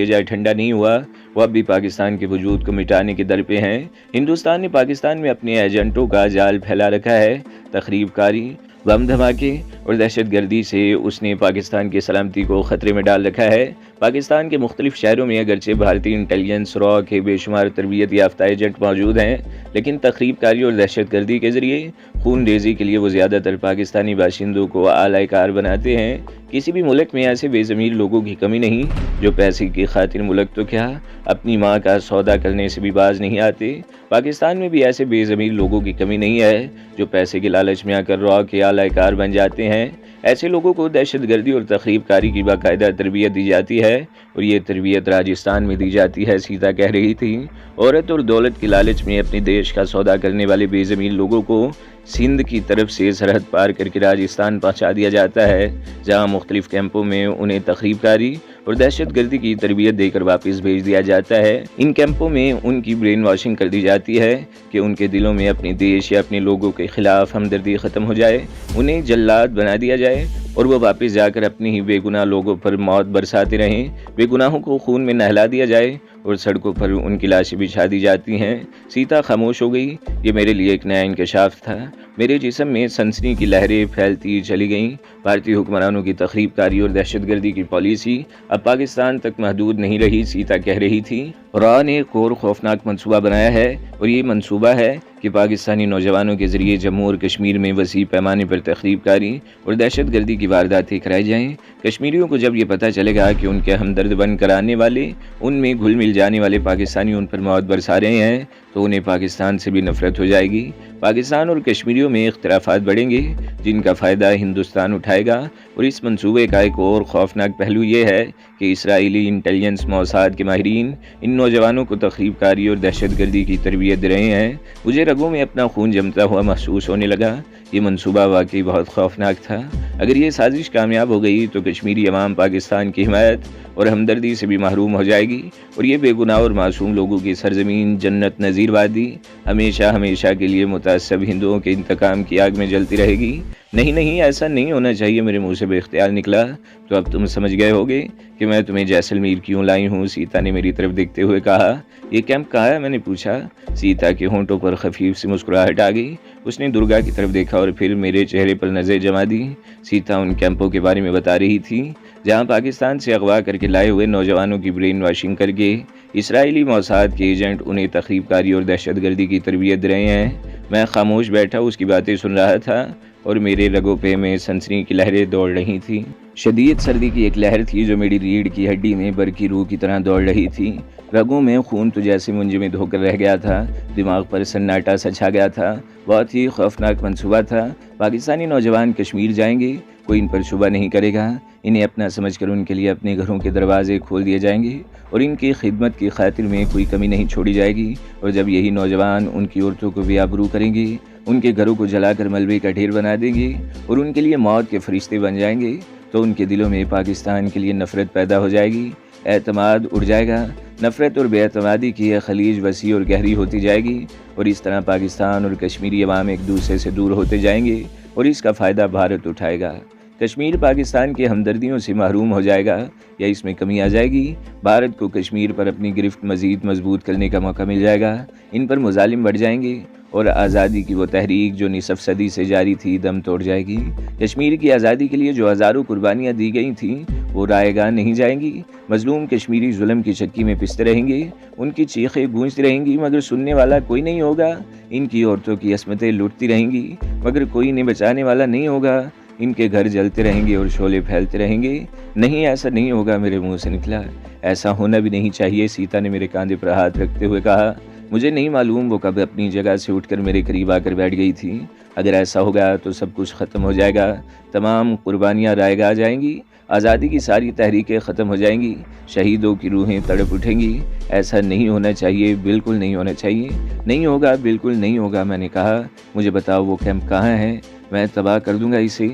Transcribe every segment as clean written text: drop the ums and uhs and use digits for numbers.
کلیجہ ٹھنڈا نہیں ہوا، وہ اب بھی پاکستان کے وجود کو مٹانے کے در پہ ہیں۔ ہندوستان نے پاکستان میں اپنے ایجنٹوں کا جال پھیلا رکھا ہے۔ تخریب کاری، بم دھماکے اور دہشت گردی سے اس نے پاکستان کی سلامتی کو خطرے میں ڈال رکھا ہے۔ پاکستان کے مختلف شہروں میں اگرچہ بھارتی انٹیلیجنس را کے بے شمار تربیت یافتہ ایجنٹ موجود ہیں، لیکن تخریب کاری اور دہشت گردی کے ذریعے خون ریزی کے لیے وہ زیادہ تر پاکستانی باشندوں کو آلۂ کار بناتے ہیں۔ کسی بھی ملک میں ایسے بے ضمیر لوگوں کی کمی نہیں جو پیسے کی خاطر ملک تو کیا اپنی ماں کا سودا کرنے سے بھی باز نہیں آتے۔ پاکستان میں بھی ایسے بے ضمیر لوگوں کی کمی نہیں ہے جو پیسے کے لالچ میں آ کر را کے آلۂ کار بن جاتے ہیں۔ ایسے لوگوں کو دہشت گردی اور تخریب کاری کی باقاعدہ تربیت دی جاتی ہے، اور یہ تربیت راجستھان میں دی جاتی ہے۔ سیتا کہہ رہی تھی، عورت اور دولت کے لالچ میں اپنے دیش کا سودا کرنے والے بے ضمیر لوگوں کو سندھ کی طرف سے سرحد پار کر کے راجستھان پہنچا دیا جاتا ہے، جہاں مختلف کیمپوں میں انہیں تخریب کاری اور دہشت گردی کی تربیت دے کر واپس بھیج دیا جاتا ہے۔ ان کیمپوں میں ان کی برین واشنگ کر دی جاتی ہے کہ ان کے دلوں میں اپنے دیش یا اپنے لوگوں کے خلاف ہمدردی ختم ہو جائے، انہیں جلاد بنا دیا جائے اور وہ واپس جا کر اپنے ہی بے گناہ لوگوں پر موت برساتے رہیں۔ بے گناہوں کو خون میں نہلا دیا جائے اور سڑکوں پر ان کی لاشیں بچھا دی جاتی ہیں۔ سیتا خاموش ہو گئی۔ یہ میرے لیے ایک نیا انکشاف تھا۔ میرے جسم میں سنسنی کی لہریں پھیلتی چلی گئیں۔ بھارتی حکمرانوں کی تخریب کاری اور دہشت گردی کی پالیسی اب پاکستان تک محدود نہیں رہی، سیتا کہہ رہی تھی۔ را نے ایک اور خوفناک منصوبہ بنایا ہے، اور یہ منصوبہ ہے کہ پاکستانی نوجوانوں کے ذریعے جموں اور کشمیر میں وسیع پیمانے پر تخریب کاری اور دہشت گردی کی وارداتیں کرائی جائیں۔ کشمیریوں کو جب یہ پتہ چلے گا کہ ان کے ہمدرد بن کر آنے والے، ان میں گھل مل جانے والے پاکستانی ان پر موت برسا رہے ہیں، تو انہیں پاکستان سے بھی نفرت ہو جائے گی۔ پاکستان اور کشمیریوں میں اختلافات بڑھیں گے جن کا فائدہ ہندوستان اٹھائے گا، اور اس منصوبے کا ایک اور خوفناک پہلو یہ ہے کہ اسرائیلی انٹیلیجنس موساد کے ماہرین ان نوجوانوں کو تخریب کاری اور دہشت گردی کی تربیت دے رہے ہیں۔ مجھے رگوں میں اپنا خون جمتا ہوا محسوس ہونے لگا۔ یہ منصوبہ واقعی بہت خوفناک تھا۔ اگر یہ سازش کامیاب ہو گئی تو کشمیری عوام پاکستان کی حمایت اور ہمدردی سے بھی محروم ہو جائے گی، اور یہ بے گناہ اور معصوم لوگوں کی سرزمین جنت نظیر وادی ہمیشہ ہمیشہ کے لیے متعصب ہندوؤں کے انتقام کی آگ میں جلتی رہے گی۔ نہیں، ایسا نہیں ہونا چاہیے۔ میرے منہ سے بے اختیار نکلا۔ تو اب تم سمجھ گئے ہوگے کہ میں تمہیں جیسلمیر کیوں لائی ہوں، سیتا نے میری طرف دیکھتے ہوئے کہا۔ یہ کیمپ کہاں ہے؟ میں نے پوچھا۔ سیتا کے ہونٹوں پر خفیف سی مسکراہٹ آ گئی۔ اس نے درگا کی طرف دیکھا اور پھر میرے چہرے پر نظر جما دی۔ سیتا ان کیمپوں کے بارے میں بتا رہی تھی جہاں پاکستان سے اغوا کر کے لائے ہوئے نوجوانوں کی برین واشنگ کر کے اسرائیلی موساد کے ایجنٹ انہیں تخریب کاری اور دہشت گردی کی تربیت دے رہے ہیں۔ میں خاموش بیٹھا اس کی باتیں سن رہا تھا، اور میرے رگوں پہ میں سنسنی کی لہریں دوڑ رہی تھیں۔ شدید سردی کی ایک لہر تھی جو میری ریڑھ کی ہڈی میں برقی روح کی طرح دوڑ رہی تھی۔ رگوں میں خون تو جیسے منجمد ہو کر رہ گیا تھا، دماغ پر سناٹا سا چھا گیا تھا۔ بہت ہی خوفناک منصوبہ تھا۔ پاکستانی نوجوان کشمیر جائیں گے، کوئی ان پر شبہ نہیں کرے گا۔ انہیں اپنا سمجھ کر ان کے لیے اپنے گھروں کے دروازے کھول دیے جائیں گے، اور ان کی خدمت کی خاطر میں کوئی کمی نہیں چھوڑی جائے گی۔ اور جب یہی نوجوان ان کی عورتوں کو بھی آبرو کریں گے، ان کے گھروں کو جلا کر ملبے کا ڈھیر بنا دیں گے اور ان کے لیے موت کے فرشتے بن جائیں گے، تو ان کے دلوں میں پاکستان کے لیے نفرت پیدا ہو جائے گی، اعتماد اڑ جائے گا۔ نفرت اور بے اعتمادی کی یہ خلیج وسیع اور گہری ہوتی جائے گی، اور اس طرح پاکستان اور کشمیری عوام ایک دوسرے سے دور ہوتے جائیں گے، اور اس کا فائدہ بھارت اٹھائے گا۔ کشمیر پاکستان کی ہمدردیوں سے محروم ہو جائے گا یا اس میں کمی آ جائے گی۔ بھارت کو کشمیر پر اپنی گرفت مزید مضبوط کرنے کا موقع مل جائے گا۔ ان پر مظالم بڑھ جائیں گے، اور آزادی کی وہ تحریک جو نصف صدی سے جاری تھی دم توڑ جائے گی۔ کشمیر کی آزادی کے لیے جو ہزاروں قربانیاں دی گئی تھیں وہ رائے گاہ نہیں جائیں گی۔ مظلوم کشمیری ظلم کی چکی میں پستے رہیں گے، ان کی چیخیں گونجتی رہیں گی مگر سننے والا کوئی نہیں ہوگا۔ ان کی عورتوں کی عصمتیں لٹتی رہیں گی مگر کوئی انہیں بچانے والا نہیں ہوگا۔ ان کے گھر جلتے رہیں گے اور شعلے پھیلتے رہیں گے۔ نہیں، ایسا نہیں ہوگا، میرے منہ سے نکلا۔ ایسا ہونا بھی نہیں چاہیے، سیتا نے میرے کاندھے پر ہاتھ رکھتے ہوئے کہا۔ مجھے نہیں معلوم وہ کب اپنی جگہ سے اٹھ کر میرے قریب آ کر بیٹھ گئی تھی۔ اگر ایسا ہوگا تو سب کچھ ختم ہو جائے گا، تمام قربانیاں رائے گاہ جائیں گی، آزادی کی ساری تحریکیں ختم ہو جائیں گی، شہیدوں کی روحیں تڑپ اٹھیں گی۔ ایسا نہیں ہونا چاہیے، بالکل نہیں ہونا چاہیے۔ نہیں ہوگا، بالکل نہیں ہوگا، میں نے کہا۔ مجھے بتاؤ وہ کیمپ کہاں ہے، میں تباہ کر دوں گا اسے۔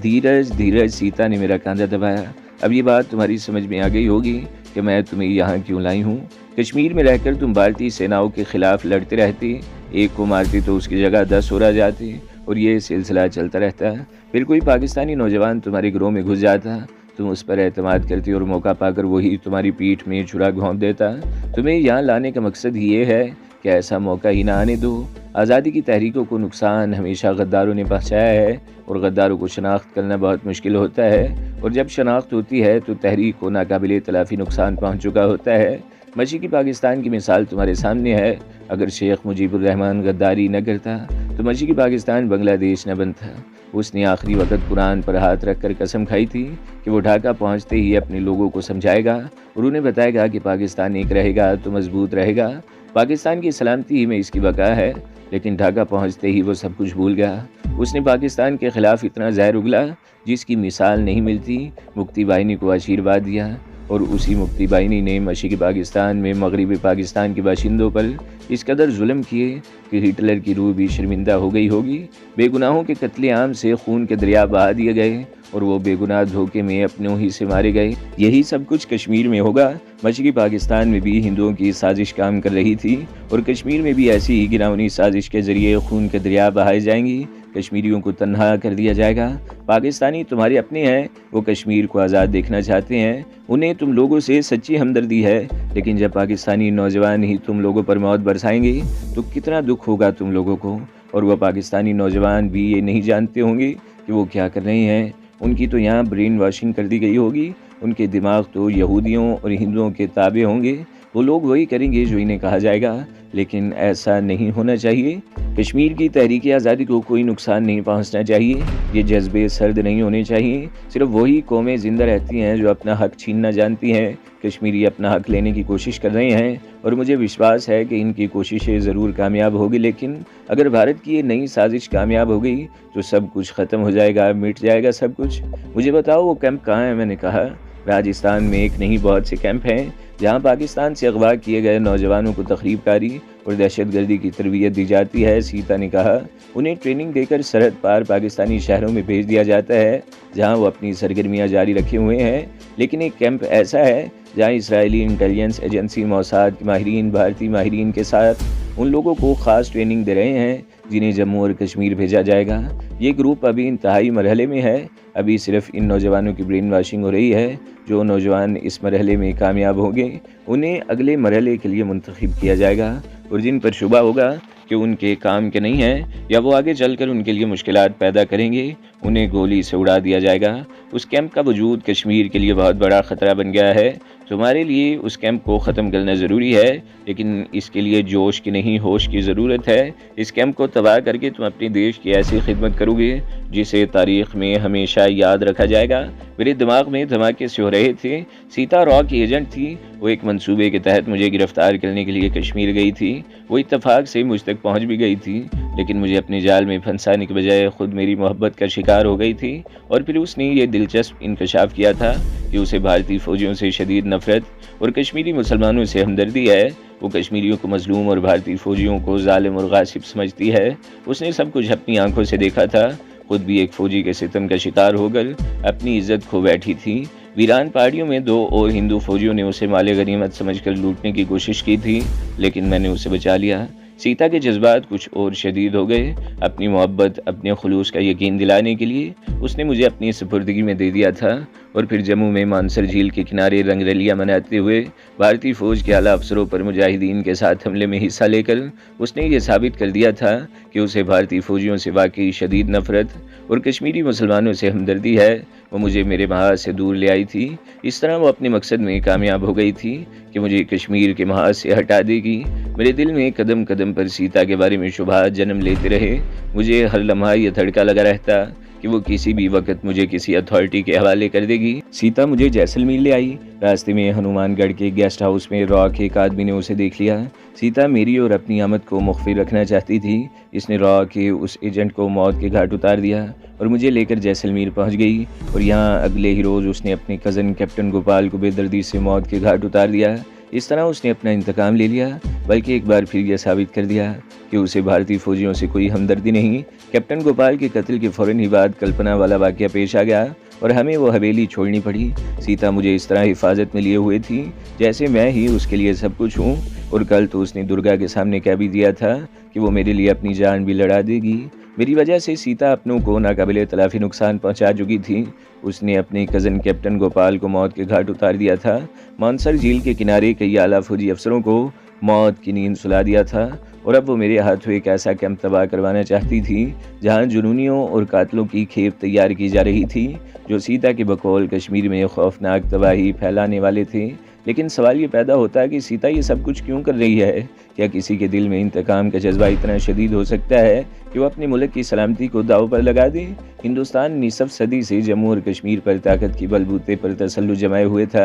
دھیرج، سیتا نے میرا کاندھا دبایا۔ اب یہ بات تمہاری سمجھ میں آ گئی ہوگی کہ میں تمہیں یہاں کیوں لائی ہوں۔ کشمیر میں رہ کر تم بھارتی سیناؤں کے خلاف لڑتے رہتے، ایک کو مارتی تو اس کی جگہ 10 اور آ جاتے، اور یہ سلسلہ چلتا رہتا۔ پھر کوئی پاکستانی نوجوان تمہارے گروہ میں گھس جاتا تم اس پر اعتماد کرتی اور موقع پا کر وہی تمہاری پیٹھ میں چھرا گھونپ دیتا۔ تمہیں یہاں لانے کا مقصد ہی یہ ہے کہ ایسا موقع ہی نہ آنے دو۔ آزادی کی تحریکوں کو نقصان ہمیشہ غداروں نے پہنچایا ہے، اور غداروں کو شناخت کرنا بہت مشکل ہوتا ہے، اور جب شناخت ہوتی ہے تو تحریک کو ناقابل تلافی نقصان پہنچ چکا ہوتا ہے۔ مشرقی پاکستان کی مثال تمہارے سامنے ہے۔ اگر شیخ مجیب الرحمن غداری نہ کرتا تو مشرقی پاکستان بنگلہ دیش نہ بنتا۔ اس نے آخری وقت قرآن پر ہاتھ رکھ کر قسم کھائی تھی کہ وہ ڈھاکہ پہنچتے ہی اپنے لوگوں کو سمجھائے گا اور انہیں بتائے گا کہ پاکستان ایک رہے گا تو مضبوط رہے گا، پاکستان کی سلامتی ہی میں اس کی بقا ہے۔ لیکن ڈھاکہ پہنچتے ہی وہ سب کچھ بھول گیا۔ اس نے پاکستان کے خلاف اتنا زہر اگلا جس کی مثال نہیں ملتی۔ مکتی باہنی کو آشیرواد دیا، اور اسی مکتی باہنی نے مشرقی پاکستان میں مغربی پاکستان کے باشندوں پر اس قدر ظلم کیے کہ ہٹلر کی روح بھی شرمندہ ہو گئی ہوگی۔ بے گناہوں کے قتل عام سے خون کے دریا بہا دیے گئے، اور وہ بے گناہ دھوکے میں اپنوں ہی سے مارے گئے۔ یہی سب کچھ کشمیر میں ہوگا۔ مشرقی پاکستان میں بھی ہندوؤں کی سازش کام کر رہی تھی، اور کشمیر میں بھی ایسی ہی گراؤنی سازش کے ذریعے خون کے دریا بہائے جائیں گی۔ کشمیریوں کو تنہا کر دیا جائے گا۔ پاکستانی تمہارے اپنے ہیں، وہ کشمیر کو آزاد دیکھنا چاہتے ہیں، انہیں تم لوگوں سے سچی ہمدردی ہے، لیکن جب پاکستانی نوجوان ہی تم لوگوں پر موت برسائیں گے تو کتنا دکھ ہوگا تم لوگوں کو۔ اور وہ پاکستانی نوجوان بھی یہ نہیں جانتے ہوں گے کہ وہ کیا کر رہے ہیں۔ ان کی تو یہاں برین واشنگ کر دی گئی ہوگی، ان کے دماغ تو یہودیوں اور ہندوؤں کے تابع ہوں گے۔ وہ لوگ وہی کریں گے جو انہیں کہا جائے گا، لیکن ایسا نہیں ہونا چاہیے۔ کشمیر کی تحریک آزادی کو کوئی نقصان نہیں پہنچنا چاہیے۔ یہ جذبے سرد نہیں ہونے چاہیے۔ صرف وہی قومیں زندہ رہتی ہیں جو اپنا حق چھیننا جانتی ہیں۔ کشمیری اپنا حق لینے کی کوشش کر رہے ہیں، اور مجھے وشواس ہے کہ ان کی کوششیں ضرور کامیاب ہوگی، لیکن اگر بھارت کی یہ نئی سازش کامیاب ہو گئی تو سب کچھ ختم ہو جائے گا، مٹ جائے گا سب کچھ۔ مجھے بتاؤ وہ کیمپ کہاں ہے؟ میں نے کہا راجستھان میں ایک نہیں بہت سے کیمپ ہیں جہاں پاکستان سے اغوا کیے گئے نوجوانوں کو تخریب کاری اور دہشت گردی کی تربیت دی جاتی ہے۔ سیتا نے کہا انہیں ٹریننگ دے کر سرحد پار پاکستانی شہروں میں بھیج دیا جاتا ہے جہاں وہ اپنی سرگرمیاں جاری رکھے ہوئے ہیں، لیکن ایک کیمپ ایسا ہے جہاں اسرائیلی انٹیلیجنس ایجنسی موساد کے ماہرین بھارتی ماہرین کے ساتھ ان لوگوں کو خاص ٹریننگ دے رہے ہیں جنہیں جموں اور کشمیر بھیجا جائے گا۔ یہ گروپ ابھی انتہائی مرحلے میں ہے۔ ابھی صرف ان نوجوانوں کی برین واشنگ ہو رہی ہے۔ جو نوجوان اس مرحلے میں کامیاب ہوں گے انہیں اگلے مرحلے کے لیے منتخب کیا جائے گا، اور جن پر شبہ ہوگا کہ ان کے کام کے نہیں ہیں یا وہ آگے چل کر ان کے لیے مشکلات پیدا کریں گے انہیں گولی سے اڑا دیا جائے گا۔ اس کیمپ کا وجود کشمیر کے لیے بہت بڑا خطرہ بن گیا ہے۔ تمہارے لیے اس کیمپ کو ختم کرنا ضروری ہے، لیکن اس کے لیے جوش کی نہیں ہوش کی ضرورت ہے۔ اس کیمپ کو تباہ کر کے تم اپنے دیش کی ایسی خدمت کرو گے جسے تاریخ میں ہمیشہ یاد رکھا جائے گا۔ میرے دماغ میں دھماکے سے ہو رہے تھے۔ سیتا را کی ایجنٹ تھی، وہ ایک منصوبے کے تحت مجھے گرفتار کرنے کے لیے کشمیر گئی تھی۔ وہ اتفاق سے مجھ تک پہنچ بھی گئی تھی، لیکن مجھے اپنے جال میں پھنسانے کے بجائے خود میری محبت کا شکار ہو گئی تھی۔ اور پھر اس نے یہ دلچسپ انکشاف کیا تھا کہ اسے بھارتی فوجیوں سے شدید نفرت اور کشمیری مسلمانوں سے ہمدردی ہے۔ وہ کشمیریوں کو مظلوم اور بھارتی فوجیوں کو ظالم اور غاصب سمجھتی ہے۔ اس نے سب کچھ اپنی آنکھوں سے دیکھا تھا، خود بھی ایک فوجی کے ستم کا شکار ہو کر اپنی عزت کھو بیٹھی تھی۔ ویران پہاڑیوں میں 2 اور ہندو فوجیوں نے اسے مال غنیمت سمجھ کر لوٹنے کی کوشش کی تھی، لیکن میں نے اسے بچا لیا۔ سیتا کے جذبات کچھ اور شدید ہو گئے۔ اپنی محبت، اپنے خلوص کا یقین دلانے کے لیے اس نے مجھے اپنی سپردگی میں دے دیا تھا، اور پھر جموں میں مانسر جھیل کے کنارے رنگ رلیاں مناتے ہوئے بھارتی فوج کے اعلیٰ افسروں پر مجاہدین کے ساتھ حملے میں حصہ لے کر اس نے یہ ثابت کر دیا تھا کہ اسے بھارتی فوجیوں سے واقعی شدید نفرت اور کشمیری مسلمانوں سے ہمدردی ہے۔ وہ مجھے میرے محاذ سے دور لے آئی تھی۔ اس طرح وہ اپنے مقصد میں کامیاب ہو گئی تھی کہ مجھے کشمیر کے محاذ سے ہٹا دے گی۔ میرے دل میں قدم قدم پر سیتا کے بارے میں شبہات جنم لیتے رہے۔ مجھے ہر لمحہ یہ دھڑکا لگا رہتا کہ وہ کسی بھی وقت مجھے کسی اتھارٹی کے حوالے کر دے گی۔ سیتا مجھے جیسلمیر لے آئی۔ راستے میں ہنومان گڑھ کے گیسٹ ہاؤس میں را کے ایک آدمی نے اسے دیکھ لیا۔ سیتا میری اور اپنی آمد کو مخفی رکھنا چاہتی تھی۔ اس نے را کے اس ایجنٹ کو موت کے گھاٹ اتار دیا اور مجھے لے کر جیسلمیر پہنچ گئی، اور یہاں اگلے ہی روز اس نے اپنے کزن کیپٹن گوپال کو بے دردی سے موت کے گھاٹ اتار دیا۔ اس طرح اس نے اپنا انتقام لے لیا، بلکہ ایک بار پھر یہ ثابت کر دیا کہ اسے بھارتی فوجیوں سے کوئی ہمدردی نہیں۔ کیپٹن گوپال کے قتل کے فوراً ہی بعد کلپنا والا واقعہ پیش آ گیا اور ہمیں وہ حویلی چھوڑنی پڑی۔ سیتا مجھے اس طرح حفاظت میں لیے ہوئے تھی جیسے میں ہی اس کے لیے سب کچھ ہوں، اور کل تو اس نے درگا کے سامنے کہہ بھی دیا تھا کہ وہ میرے لیے اپنی جان بھی لڑا دے گی۔ میری وجہ سے سیتا اپنوں کو ناقابل تلافی نقصان پہنچا چکی تھی۔ اس نے اپنے کزن کیپٹن گوپال کو موت کے گھاٹ اتار دیا تھا۔ مانسر جھیل کے کنارے کئی اعلیٰ فوجی افسروں کو موت کی نیند سلا دیا تھا، اور اب وہ میرے ہاتھوں ایک ایسا کیمپ تباہ کروانا چاہتی تھی جہاں جنونیوں اور قاتلوں کی کھیپ تیار کی جا رہی تھی، جو سیتا کے بقول کشمیر میں خوفناک تباہی پھیلانے والے تھے۔ لیکن سوال یہ پیدا ہوتا ہے کہ سیتا یہ سب کچھ کیوں کر رہی ہے؟ کیا کسی کے دل میں انتقام کا جذبہ اتنا شدید ہو سکتا ہے کہ وہ اپنے ملک کی سلامتی کو داؤ پر لگا دے؟ ہندوستان 19 صدی سے جموں اور کشمیر پر طاقت کی بلبوتے پر تسلط جمائے ہوئے تھا،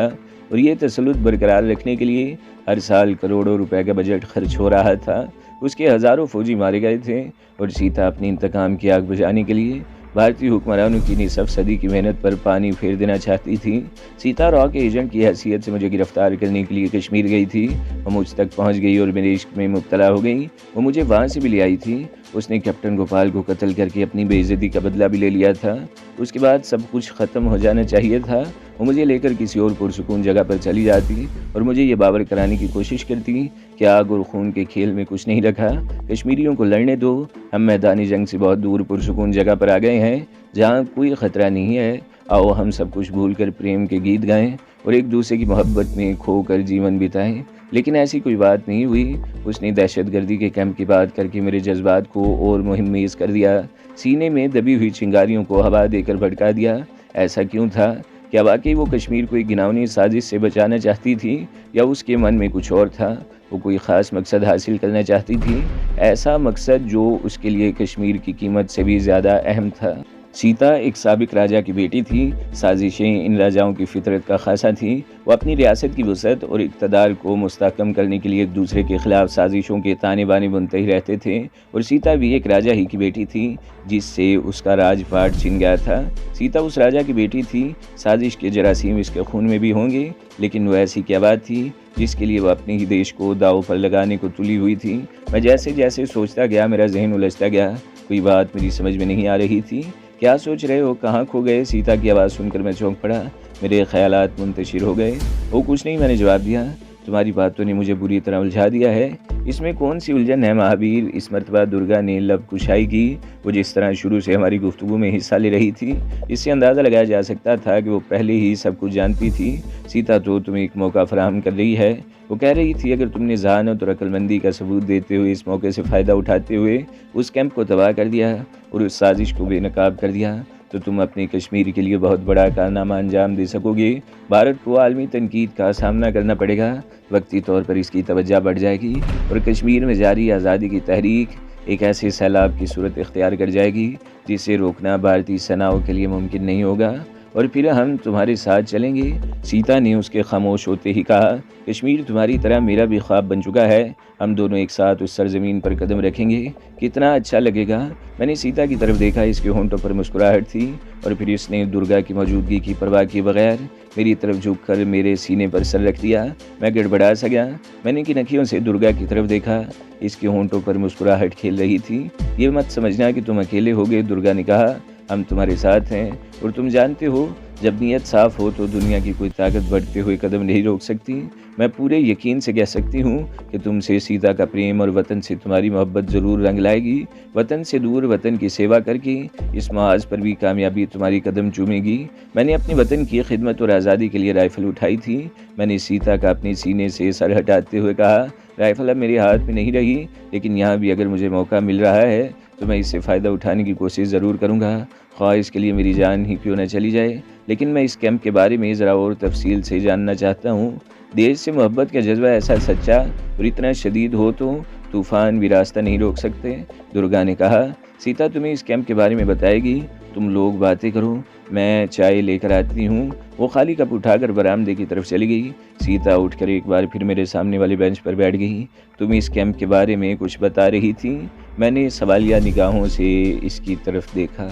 اور یہ تسلط برقرار رکھنے کے لیے ہر سال کروڑوں روپے کا بجٹ خرچ ہو رہا تھا۔ اس کے ہزاروں فوجی مارے گئے تھے، اور سیتا اپنی انتقام کی آگ بجھانے کے لیے بھارتی حکمرانوں کی 19 صدی کی محنت پر پانی پھیر دینا چاہتی تھی۔ سیتا را کے ایجنٹ کی حیثیت سے مجھے گرفتار کرنے کے لیے کشمیر گئی تھی۔ وہ مجھ تک پہنچ گئی اور میرے عشق میں مبتلا ہو گئی۔ وہ مجھے وہاں سے بھی لے آئی تھی۔ اس نے کیپٹن گوپال کو قتل کر کے اپنی بے عزتی کا بدلہ بھی لے لیا تھا۔ اس کے بعد سب کچھ ختم ہو جانا چاہیے تھا۔ وہ مجھے لے کر کسی اور پرسکون جگہ پر چلی جاتی اور مجھے یہ باور کرانے کی کوشش کرتی کہ آگ اور خون کے کھیل میں کچھ نہیں رکھا، کشمیریوں کو لڑنے دو، ہم میدان جنگ سے بہت دور پرسکون جگہ پر آ گئے ہیں جہاں کوئی خطرہ نہیں ہے، آؤ ہم سب کچھ بھول کر پریم کے گیت گائیں اور ایک دوسرے کی محبت میں کھو کر جیون بتائیں۔ لیکن ایسی کوئی بات نہیں ہوئی۔ اس نے دہشت گردی کے کیمپ کی بات کر کے میرے جذبات کو اور مہمیز کر دیا، سینے میں دبی ہوئی چنگاریوں کو ہوا دے کر بھڑکا دیا۔ ایسا کیوں تھا؟ کیا واقعی وہ کشمیر کو ایک گھناؤنی سازش سے بچانا چاہتی تھی، یا اس کے من میں کچھ اور تھا؟ وہ کوئی خاص مقصد حاصل کرنا چاہتی تھی، ایسا مقصد جو اس کے لیے کشمیر کی قیمت سے بھی زیادہ اہم تھا۔ سیتا ایک سابق راجا کی بیٹی تھی۔ سازشیں ان راجاؤں کی فطرت کا خاصہ تھیں۔ وہ اپنی ریاست کی وسعت اور اقتدار کو مستحکم کرنے کے لیے ایک دوسرے کے خلاف سازشوں کے تانے بانے بنتے ہی رہتے تھے، اور سیتا بھی ایک راجا ہی کی بیٹی تھی جس سے اس کا راج پاٹ چھن گیا تھا۔ سیتا اس راجا کی بیٹی تھی۔ سازش کے جراثیم اس کے خون میں بھی ہوں گے، لیکن وہ ایسی کیا بات تھی جس کے لیے وہ اپنے ہی دیش کو داؤ پر لگانے کو تلی ہوئی تھی؟ میں جیسے جیسے سوچتا گیا میرا ذہن الجھتا گیا، کوئی بات میری سمجھ میں نہیں آ رہی تھی۔ کیا سوچ رہے ہو؟ کہاں کھو گئے؟ سیتا کی آواز سن کر میں چونک پڑا، میرے خیالات منتشر ہو گئے۔ وہ کچھ نہیں، میں نے جواب دیا، تمہاری باتوں نے مجھے بری طرح الجھا دیا ہے۔ اس میں کون سی الجھن ہے مہابیر؟ اس مرتبہ درگا نے لب کشائی کی۔ وہ جس طرح شروع سے ہماری گفتگو میں حصہ لے رہی تھی، اس سے اندازہ لگایا جا سکتا تھا کہ وہ پہلے ہی سب کچھ جانتی تھی۔ سیتا تو تمہیں ایک موقع فراہم کر رہی ہے، وہ کہہ رہی تھی، اگر تم نے ذہانت اور عقل مندی کا ثبوت دیتے ہوئے اس موقع سے فائدہ اٹھاتے ہوئے اس کیمپ کو تباہ کر دیا اور اس سازش کو بے نقاب کر دیا، تو تم اپنے کشمیر کے لیے بہت بڑا کارنامہ انجام دے سکو گے۔ بھارت کو عالمی تنقید کا سامنا کرنا پڑے گا، وقتی طور پر اس کی توجہ بڑھ جائے گی، اور کشمیر میں جاری آزادی کی تحریک ایک ایسے سیلاب کی صورت اختیار کر جائے گی جسے روکنا بھارتی سیناؤں کے لیے ممکن نہیں ہوگا، اور پھر ہم تمہارے ساتھ چلیں گے۔ سیتا نے اس کے خاموش ہوتے ہی کہا، کشمیر تمہاری طرح میرا بھی خواب بن چکا ہے، ہم دونوں ایک ساتھ اس سرزمین پر قدم رکھیں گے، کتنا اچھا لگے گا۔ میں نے سیتا کی طرف دیکھا، اس کے ہونٹوں پر مسکراہٹ تھی، اور پھر اس نے درگا کی موجودگی کی پرواہ کیے بغیر میری طرف جھک کر میرے سینے پر سر رکھ دیا۔ میں گڑبڑا سا گیا۔ میں نے کن اکھیوں سے درگا کی طرف دیکھا، اس کے ہونٹوں پر مسکراہٹ کھیل رہی تھی۔ یہ مت سمجھنا کہ تم اکیلے ہوگے، درگا نے کہا، ہم تمہارے ساتھ ہیں، اور تم جانتے ہو جب نیت صاف ہو تو دنیا کی کوئی طاقت بڑھتے ہوئے قدم نہیں روک سکتی۔ میں پورے یقین سے کہہ سکتی ہوں کہ تم سے سیتا کا پریم اور وطن سے تمہاری محبت ضرور رنگ لائے گی۔ وطن سے دور وطن کی سیوا کر کے اس محاذ پر بھی کامیابی تمہاری قدم چومے گی۔ میں نے اپنے وطن کی خدمت اور آزادی کے لیے رائفل اٹھائی تھی۔ میں نے سیتا کا اپنے سینے سے سر ہٹاتے ہوئے کہا، رائفل اب میرے ہاتھ میں نہیں رہی، لیکن یہاں بھی اگر مجھے موقع مل رہا ہے تو میں اس سے فائدہ اٹھانے کی کوشش ضرور کروں گا، خواہ اس کے لیے میری جان ہی کیوں نہ چلی جائے۔ لیکن میں اس کیمپ کے بارے میں ذرا اور تفصیل سے جاننا چاہتا ہوں۔ دیش سے محبت کا جذبہ ایسا سچا اور اتنا شدید ہو تو طوفان بھی راستہ نہیں روک سکتے، درگا نے کہا۔ سیتا تمہیں اس کیمپ کے بارے میں بتائے گی، تم لوگ باتیں کرو، میں چائے لے کر آتی ہوں۔ وہ خالی کپ اٹھا کر برآمدے کی طرف چلی گئی۔ سیتا اٹھ کر ایک بار پھر میرے سامنے والے بینچ پر بیٹھ گئی۔ تم اس کیمپ کے بارے میں کچھ بتا رہی تھی؟ میں نے سوالیہ نگاہوں سے اس کی طرف دیکھا۔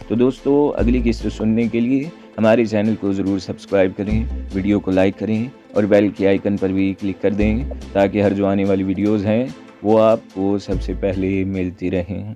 تو دوستو، اگلی قسط سننے کے لیے ہمارے چینل کو ضرور سبسکرائب کریں، ویڈیو کو لائک کریں اور بیل کے آئیکن پر بھی کلک کر دیں تاکہ ہر جو آنے والی ویڈیوز ہیں وہ آپ کو سب سے پہلے ملتی رہیں۔